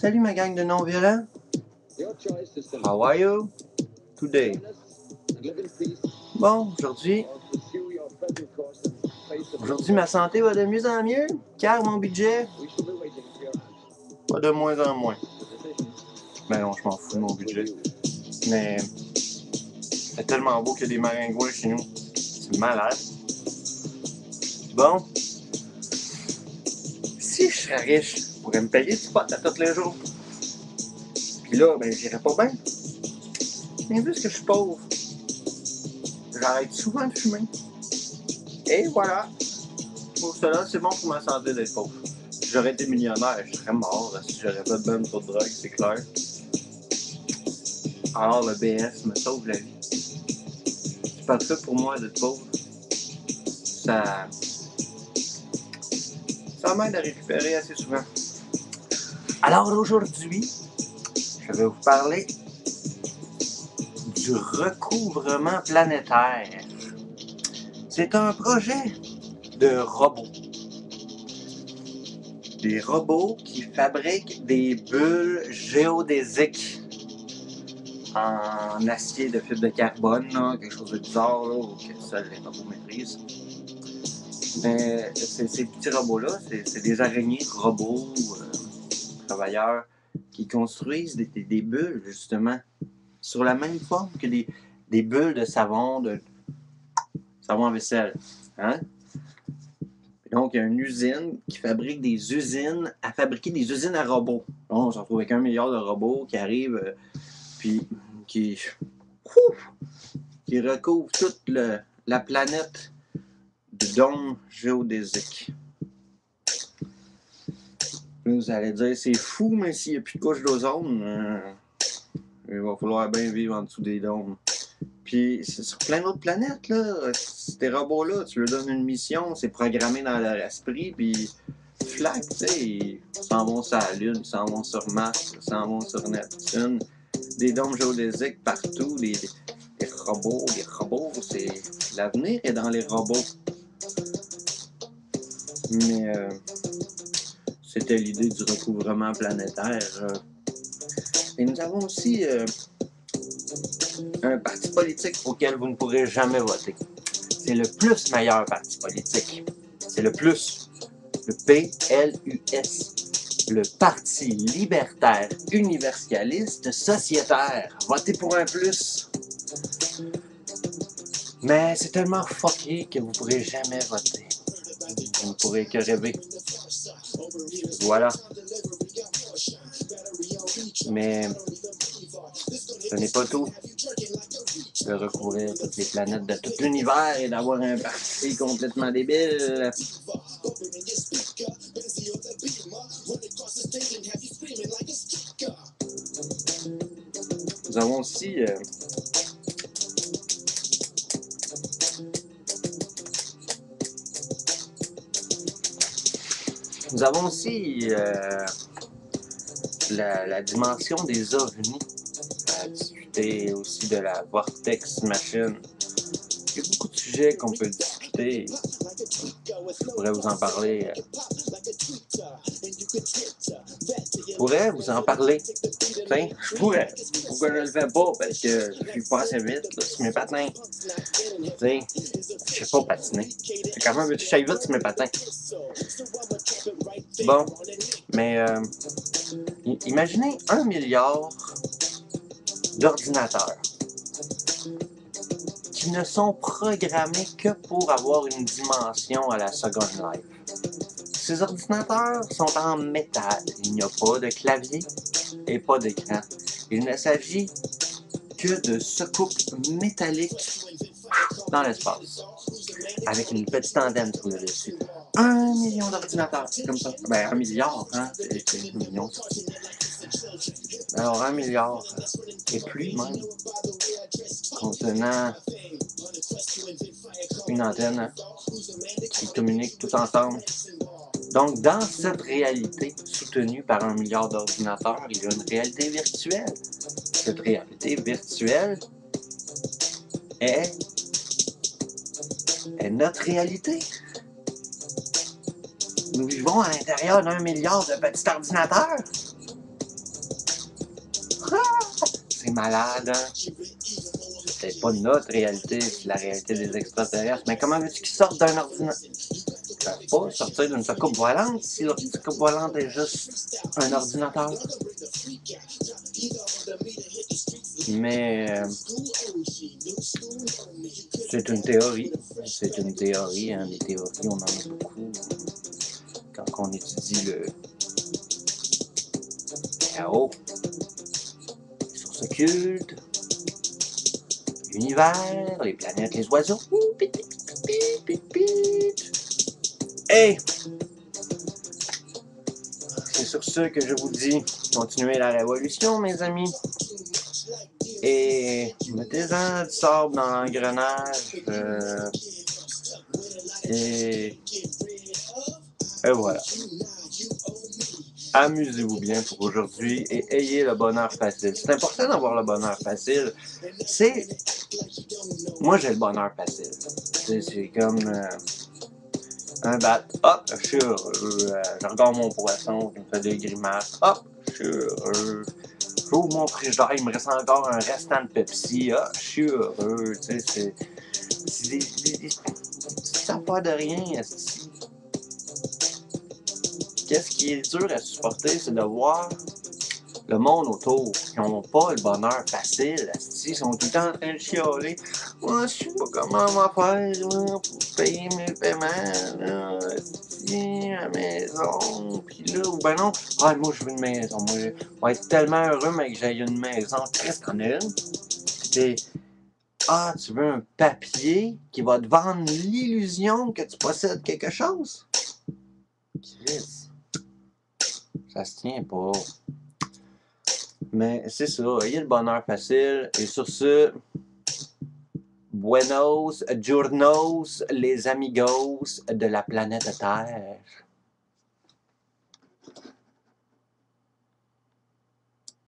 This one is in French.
Salut ma gang de non-violents. How are you today? Bon, aujourd'hui, ma santé va de mieux en mieux, car mon budget va de moins en moins. Ben non, je m'en fous de mon budget. Mais c'est tellement beau qu'il y a des maringouins chez nous. C'est malade. Bon, si je serais riche, je pourrais me payer du pot à tous les jours. Puis là, ben j'irais pas bien. Mais vu que je suis pauvre, j'arrête souvent de fumer. Et voilà. Pour cela, c'est bon pour ma santé d'être pauvre. Si j'aurais été millionnaire, je serais mort si j'aurais pas de même trop de drogue, c'est clair. Alors le BS me sauve la vie. C'est pas ça pour moi d'être pauvre. Ça m'aide à récupérer assez souvent. Alors aujourd'hui, je vais vous parler du recouvrement planétaire. C'est un projet de robots. Des robots qui fabriquent des bulles géodésiques en acier de fibre de carbone, là, quelque chose de bizarre là, que seuls les robots maîtrisent. Mais ces petits robots-là, c'est des araignées robots, travailleurs, qui construisent des bulles, justement, sur la même forme que des bulles de savon à vaisselle. Hein? Donc, il y a une usine qui fabrique des usines à fabriquer des usines à robots. Donc, on se retrouve avec 1 milliard de robots qui arrivent, puis qui recouvrent toute la planète de dômes géodésiques. Vous allez dire, c'est fou, mais s'il n'y a plus de couche d'ozone, il va falloir bien vivre en dessous des dômes. Puis, c'est sur plein d'autres planètes, là. Ces robots-là, tu leur donnes une mission, c'est programmé dans leur esprit, puis flac, tu sais, ils s'en vont sur la Lune, ils s'en vont sur Mars, ils s'en vont sur Neptune. Des dômes géodésiques partout, les robots, c'est... L'avenir est dans les robots. Mais c'était l'idée du recouvrement planétaire. Et nous avons aussi un parti politique auquel vous ne pourrez jamais voter. C'est le plus meilleur parti politique. C'est le plus. Le PLUS. Le Parti libertaire universaliste sociétaire. Votez pour un plus. Mais c'est tellement fucké que vous ne pourrez jamais voter. Vous ne pourrez que rêver. Voilà. Mais ce n'est pas tout. De recouvrir toutes les planètes de tout l'univers et d'avoir un parti complètement débile. Nous avons aussi la dimension des ovnis. À discuter aussi de la vortex machine. Il y a beaucoup de sujets qu'on peut discuter. Je pourrais vous en parler. Je pourrais vous en parler. T'sais, je pourrais. Pourquoi je ne le fais pas? Parce que je suis pas assez vite là, sur mes patins. T'sais, je sais pas patiner. Quand même, veux-tu que j'aille vite sur mes patins? Bon, mais imaginez 1 milliard d'ordinateurs qui ne sont programmés que pour avoir une dimension à la Second Life. Ces ordinateurs sont en métal. Il n'y a pas de clavier et pas d'écran. Il ne s'agit que de secoupes métalliques dans l'espace, avec une petite antenne sur le dessus. 1 million d'ordinateurs, c'est comme ça. Ben, 1 milliard, hein? C'est 1 million. Alors, 1 milliard, et plus même, contenant une antenne qui communique tout ensemble. Donc, dans cette réalité soutenue par 1 milliard d'ordinateurs, il y a une réalité virtuelle. Cette réalité virtuelle est notre réalité. Nous vivons à l'intérieur d'1 milliard de petits ordinateurs. c'est malade, hein? C'est peut-être pas notre réalité, c'est la réalité des extraterrestres. Mais comment veux-tu qu'ils sortent d'un ordinateur? Ils peuvent pas sortir d'une soucoupe volante si leur soucoupe volante est juste un ordinateur. Mais c'est une théorie. C'est une théorie, hein. Les théories, on en a beaucoup quand on étudie le chaos, les sources occultes, l'univers, les planètes, les oiseaux. Hey! C'est sur ce que je vous dis, continuez la révolution, mes amis. Et mettez-en du sable dans l'engrenage. Et voilà. Amusez-vous bien pour aujourd'hui et ayez le bonheur facile. C'est important d'avoir le bonheur facile. Moi, j'ai le bonheur facile. C'est comme un bat. Hop, je suis heureux. Je regarde mon poisson qui me fait des grimaces. Hop, je suis heureux. J'ouvre mon frigidaire, il me reste encore un restant de Pepsi. Ah, je suis heureux. Tu sais, ça pas de rien. Qu'est-ce qui est dur à supporter, c'est de voir le monde autour qui n'ont pas le bonheur facile. Ils sont tout le temps en train de chialer. Moi, je sais pas comment on va faire là, pour payer mes paiements. Là, la maison. Puis là, ou ben non, ah, moi, je veux une maison. Moi, je vais être tellement heureux, mais que j'ai une maison. Qu'est-ce qu'on a une? Ah, tu veux un papier qui va te vendre l'illusion que tu possèdes quelque chose? Chris, ça se tient pas. Mais c'est ça, ayez le bonheur facile. Et sur ce, buenos journos, les amigos de la planète Terre.